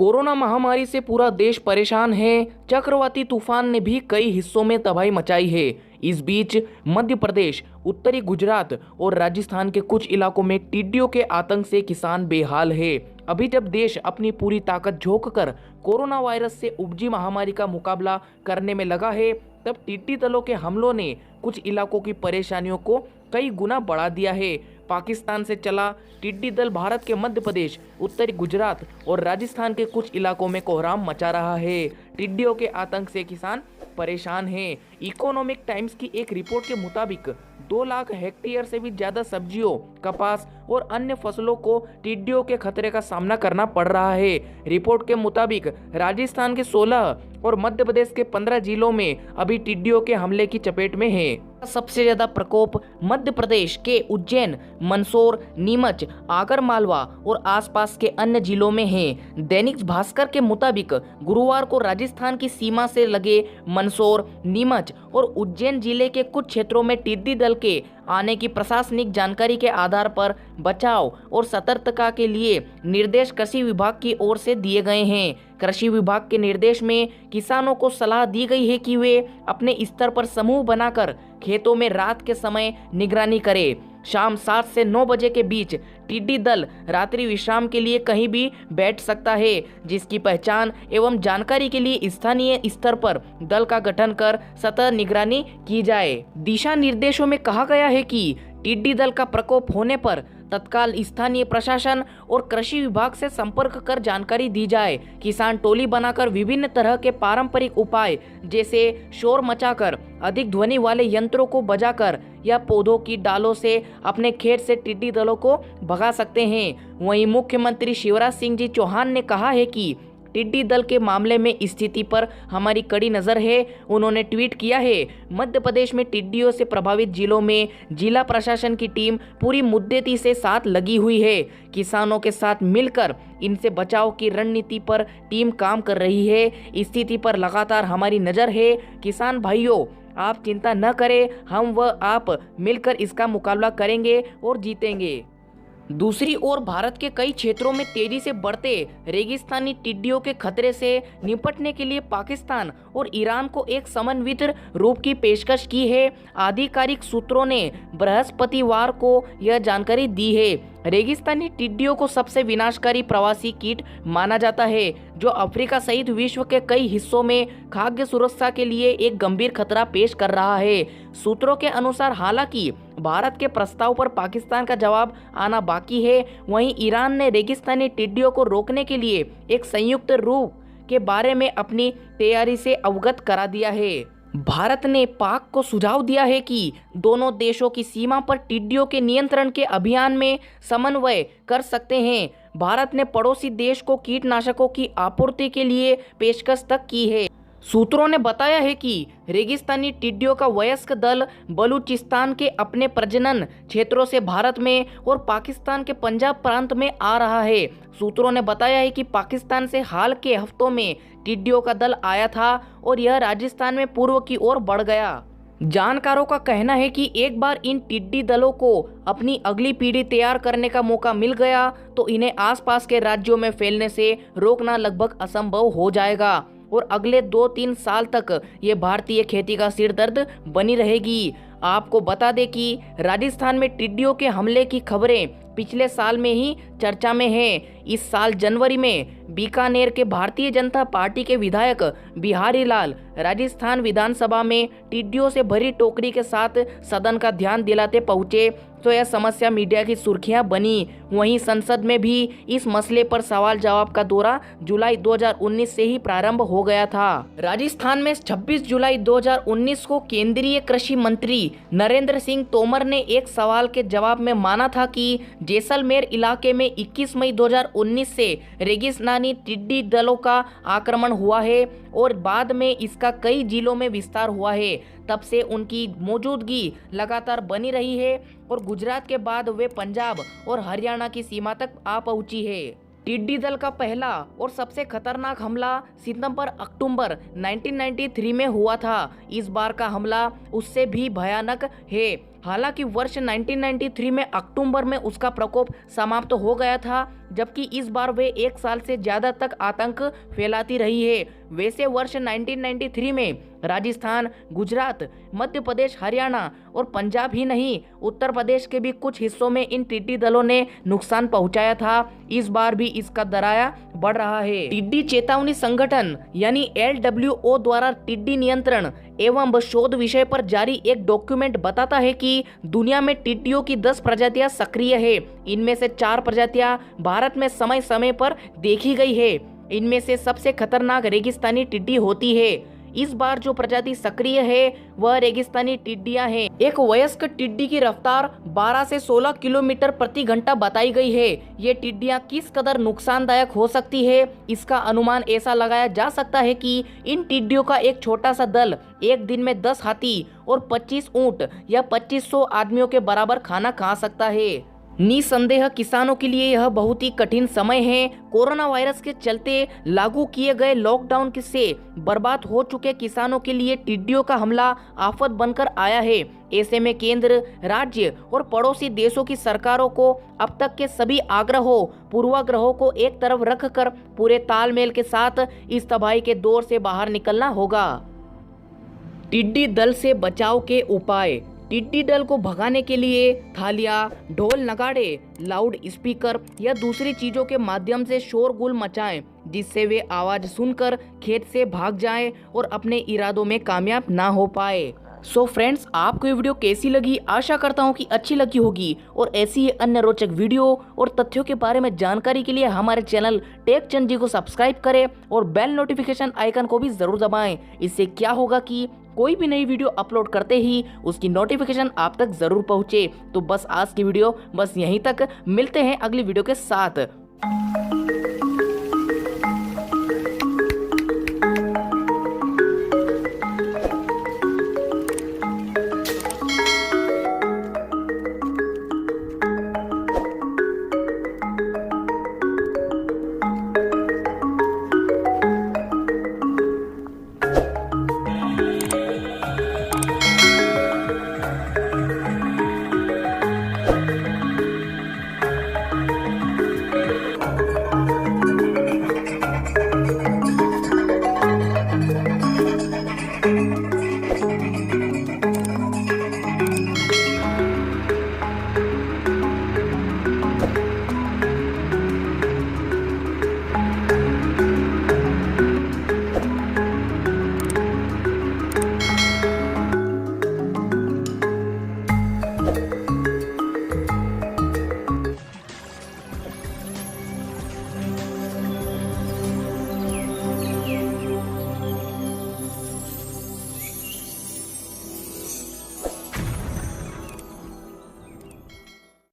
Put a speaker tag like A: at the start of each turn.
A: Corona महामारी से पूरा देश परेशान है। चक्रवाती तूफान ने भी कई हिस्सों में तबाही मचाई है। इस बीच मध्य प्रदेश, उत्तरी गुजरात और राजस्थान के कुछ इलाकों में टिड्डियों के आतंक से किसान बेहाल है। अभी जब देश अपनी पूरी ताकत झोंककर कोरोना वायरस से उपजी महामारी का मुकाबला करने में लगा है, तब टिड्डी दलों के हमलों ने कुछ इलाकों की परेशानियों को कई गुना बढ़ा दिया है। पाकिस्तान से चला टिड्डी दल भारत के मध्य प्रदेश, उत्तरी गुजरात और राजस्थान के कुछ इलाकों में कोहराम मचा रहा है। टिड्डियों के आतंक से किसान परेशान हैं। इकोनॉमिक टाइम्स की एक रिपोर्ट के मुताबिक 2 लाख हेक्टेयर से भी ज्यादा सब्जियों, कपास और अन्य फसलों को टिड्डियों के खतरे का सामना करना पड़ रहा है। रिपोर्ट के मुताबिक राजस्थान के 16 और मध्य प्रदेश के 15 जिलों में अभी टिड्डियों के हमले की चपेट में है। सबसे ज्यादा प्रकोप मध्य प्रदेश के उज्जैन, मंदसौर, नीमच, आगर मालवा और आसपास के अन्य जिलों में है। दैनिक भास्कर के मुताबिक गुरुवार को राजस्थान की सीमा से लगे मंदसौर, नीमच और उज्जैन जिले के कुछ क्षेत्रों में टिड्डी दल के आने की प्रशासनिक जानकारी के आधार पर बचाव और सतर्कता के लिए निर्देश कृषि विभाग की ओर से दिए गए हैं। कृषि विभाग के निर्देश में किसानों को सलाह दी गई है कि वे अपने स्तर पर समूह बनाकर खेतों में रात के समय निगरानी करें। शाम 7 से 9 बजे के बीच टिड्डी दल रात्रि विश्राम के लिए कहीं भी बैठ सकता है, जिसकी पहचान एवं जानकारी के लिए स्थानीय स्तर पर दल का गठन कर सतत निगरानी की जाए। दिशा निर्देशों में कहा गया है कि टिड्डी दल का प्रकोप होने पर तत्काल स्थानीय प्रशासन और कृषि विभाग से संपर्क कर जानकारी दी जाए। किसान टोली बनाकर विभिन्न तरह के पारंपरिक उपाय जैसे शोर मचाकर, अधिक ध्वनि वाले यंत्रों को बजाकर या पौधों की डालों से अपने खेत से टिड्डी दलों को भगा सकते हैं। वहीं मुख्यमंत्री शिवराज सिंह जी चौहान ने कहा है कि टिड्डी दल के मामले में स्थिति पर हमारी कड़ी नजर है। उन्होंने ट्वीट किया है, मध्य प्रदेश में टिड्डियों से प्रभावित जिलों में जिला प्रशासन की टीम पूरी मुद्दती से साथ लगी हुई है। किसानों के साथ मिलकर इनसे बचाव की रणनीति पर टीम काम कर रही है। स्थिति पर लगातार हमारी नजर है। किसान भाइयों, आप चिंता न करें, हम व आप मिलकर इसका मुकाबला करेंगे और जीतेंगे। दूसरी ओर भारत के कई क्षेत्रों में तेजी से बढ़ते रेगिस्तानी टिड्डियों के खतरे से निपटने के लिए पाकिस्तान और ईरान को एक समन्वित रूप की पेशकश की है। आधिकारिक सूत्रों ने बृहस्पतिवार को यह जानकारी दी है। रेगिस्तानी टिड्डियों को सबसे विनाशकारी प्रवासी कीट माना जाता है, जो अफ्रीका सहित विश्व के कई हिस्सों में खाद्य सुरक्षा के लिए एक गंभीर खतरा पेश कर रहा है। सूत्रों के अनुसार हालांकि भारत के प्रस्ताव पर पाकिस्तान का जवाब आना बाकी है, वहीं ईरान ने रेगिस्तानी टिड्डियों को रोकने के लिए एक संयुक्त रूप के बारे में अपनी तैयारी से अवगत करा दिया है। भारत ने पाक को सुझाव दिया है कि दोनों देशों की सीमा पर टिड्डियों के नियंत्रण के अभियान में समन्वय कर सकते हैं। भारत ने पड़ोसी देश को कीटनाशकों की आपूर्ति के लिए पेशकश तक की है। सूत्रों ने बताया है कि रेगिस्तानी टिड्डियों का वयस्क दल बलूचिस्तान के अपने प्रजनन क्षेत्रों से भारत में और पाकिस्तान के पंजाब प्रांत में आ रहा है। सूत्रों ने बताया है कि पाकिस्तान से हाल के हफ्तों में टिड्डियों का दल आया था और यह राजस्थान में पूर्व की ओर बढ़ गया। जानकारों का कहना है कि एक बार इन टिड्डी दलों को अपनी अगली पीढ़ी तैयार करने का मौका मिल गया तो इन्हें आसपास के राज्यों में फैलने से रोकना लगभग असंभव हो जाएगा और अगले 2-3 साल तक ये भारतीय खेती का सिरदर्द बनी रहेगी। आपको बता दें कि राजस्थान में टिड्डियों के हमले की खबरें पिछले साल में ही चर्चा में हैं। इस साल जनवरी में बीकानेर के भारतीय जनता पार्टी के विधायक बिहारी लाल राजस्थान विधानसभा में टिड्डियों से भरी टोकरी के साथ सदन का ध्यान दिलाते पहुंचे तो यह समस्या मीडिया की सुर्खियां बनी। वहीं संसद में भी इस मसले पर सवाल जवाब का दौरा जुलाई 2019 से ही प्रारंभ हो गया था। राजस्थान में 26 जुलाई 2019 को केंद्रीय कृषि मंत्री नरेंद्र सिंह तोमर ने एक सवाल के जवाब में माना था कि जैसलमेर इलाके में 21 मई 2019 से रेगिस्तानी टिड्डी दलों का आक्रमण हुआ है और बाद में इसका कई जिलों में विस्तार हुआ है। तब से उनकी मौजूदगी लगातार बनी रही है और गुजरात के बाद वे पंजाब और हरियाणा की सीमा तक आ पहुंची है। टिड्डी दल का पहला और सबसे खतरनाक हमला सितंबर-अक्टूबर 1993 में हुआ था। इस बार का हमला उससे भी भयानक है। हालांकि वर्ष 1993 में अक्टूबर में उसका प्रकोप समाप्त हो गया था, जबकि इस बार वे 1 साल से ज्यादा तक आतंक फैलाती रही है। वैसे वर्ष 1993 में राजस्थान, गुजरात, मध्य प्रदेश, हरियाणा और पंजाब ही नहीं, उत्तर प्रदेश के भी कुछ हिस्सों में इन टिड्डी दलों ने नुकसान पहुंचाया था। इस बार भी इसका दराया बढ़ रहा है। टिड्डी चेतावनी संगठन यानी LWO द्वारा टिड्डी नियंत्रण एवं शोध विषय पर जारी एक डॉक्यूमेंट बताता है कि दुनिया में टिड्डियों की 10 प्रजातियां सक्रिय है। इनमें से 4 प्रजातियां भारत में समय समय पर देखी गई है। इनमें से सबसे खतरनाक रेगिस्तानी टिड्डी होती है। इस बार जो प्रजाति सक्रिय है वह रेगिस्तानी टिड्डियां हैं। एक वयस्क टिड्डी की रफ्तार 12 से 16 किलोमीटर प्रति घंटा बताई गई है। ये टिड्डियां किस कदर नुकसानदायक हो सकती है, इसका अनुमान ऐसा लगाया जा सकता है कि इन टिड्डियों का एक छोटा सा दल एक दिन में 10 हाथी और 25 ऊंट या 2500 आदमियों के बराबर खाना खा सकता है। निसंदेह किसानों के लिए यह बहुत ही कठिन समय है। कोरोना वायरस के चलते लागू किए गए लॉकडाउन से बर्बाद हो चुके किसानों के लिए टिड्डियों का हमला आफत बनकर आया है। ऐसे में केंद्र, राज्य और पड़ोसी देशों की सरकारों को अब तक के सभी आग्रहों, पूर्वाग्रहों को एक तरफ रखकर पूरे तालमेल के साथ इस तबाही के दौर से बाहर निकलना होगा। टिड्डी दल से बचाव के उपाय। टिड्डी दल को भगाने के लिए थालियां, ढोल, नगाड़े, लाउड स्पीकर या दूसरी चीजों के माध्यम से शोरगुल मचाएं, जिससे वे आवाज सुनकर खेत से भाग जाएं और अपने इरादों में कामयाब ना हो पाए। सो फ्रेंड्स, आपको ये वीडियो कैसी लगी? आशा करता हूँ कि अच्छी लगी होगी। और ऐसी ही अन्य रोचक वीडियो और तथ्यों के बारे में जानकारी के लिए हमारे चैनल टेक चंद जी को सब्सक्राइब करें और बेल नोटिफिकेशन आइकन को भी जरूर दबाएं। इससे क्या होगा कि कोई भी नई वीडियो अपलोड करते ही उसकी नोटिफिकेशन आप तक जरूर पहुंचे। तो बस आज की वीडियो बस यहीं तक, मिलते हैं अगली वीडियो के साथ।